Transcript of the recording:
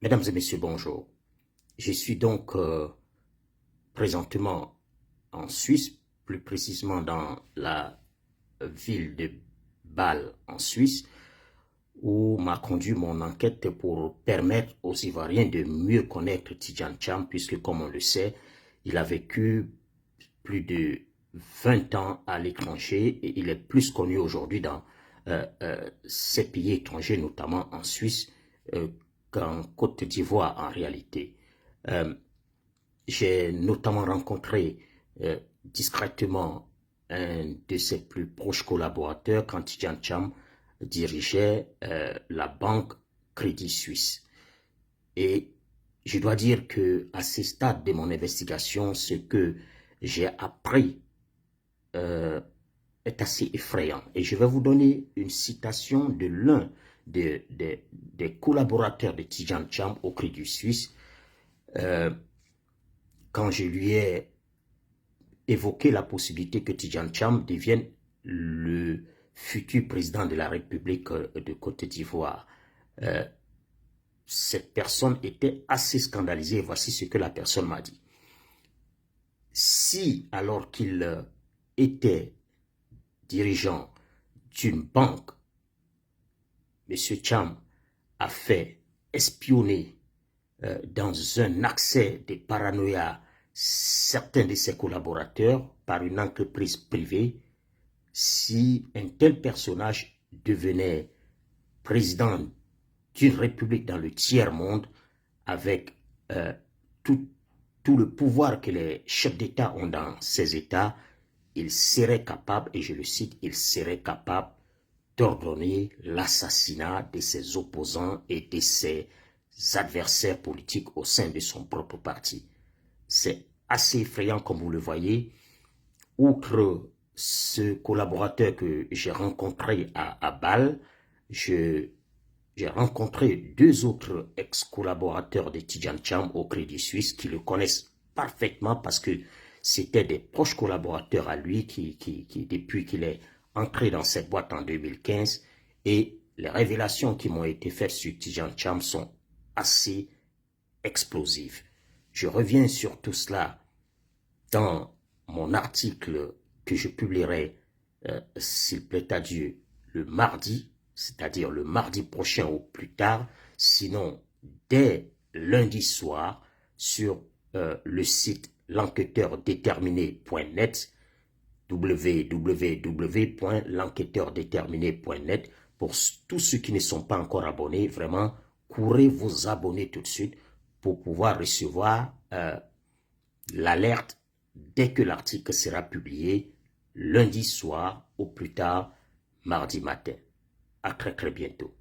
Mesdames et messieurs, bonjour. Je suis donc présentement en Suisse, plus précisément dans la ville de Bâle en Suisse, où m'a conduit mon enquête pour permettre aux Ivoiriens de mieux connaître Tidjane Thiam, puisque comme on le sait, il a vécu plus de 20 ans à l'étranger et il est plus connu aujourd'hui dans ces pays étrangers, notamment en Suisse, qu'en Côte d'Ivoire en réalité. Euh, j'ai notamment rencontré discrètement un de ses plus proches collaborateurs quand Tidjane Thiam dirigeait la banque Crédit Suisse. Et je dois dire que à ce stade de mon investigation, ce que j'ai appris euh, est assez effrayant. Et je vais vous donner une citation de l'un des collaborateurs de Tidjane Thiam au Crédit Suisse, euh, quand je lui ai évoqué la possibilité que Tidjane Thiam devienne le futur président de la République de Côte d'Ivoire. Euh, cette personne était assez scandalisée. Voici ce que la personne m'a dit. Si, alors qu'il était dirigeant d'une banque, M. Thiam a fait espionner dans un accès de paranoïa certains de ses collaborateurs par une entreprise privée, si un tel personnage devenait président d'une république dans le tiers-monde avec euh, tout, tout le pouvoir que les chefs d'État ont dans ces États, il serait capable, et je le cite, il serait capable d'ordonner l'assassinat de ses opposants et de ses adversaires politiques au sein de son propre parti. C'est assez effrayant comme vous le voyez. Outre ce collaborateur que j'ai rencontré à Bâle, j'ai rencontré deux autres ex-collaborateurs de Tidjane Thiam au Crédit Suisse qui le connaissent parfaitement parce que c'était des proches collaborateurs à lui depuis qu'il est entré dans cette boîte en 2015, et les révélations qui m'ont été faites sur Tidjane Thiam sont assez explosives. Je reviens sur tout cela dans mon article que je publierai, s'il plaît à Dieu, le mardi, c'est-à-dire le mardi prochain ou plus tard, sinon dès lundi soir, sur le site l'enquêteurdéterminé.net, www.l'enquêteurdéterminé.net. Pour tous ceux qui ne sont pas encore abonnés, vraiment, courez vous abonner tout de suite pour pouvoir recevoir l'alerte dès que l'article sera publié, lundi soir ou plus tard mardi matin. À très très bientôt.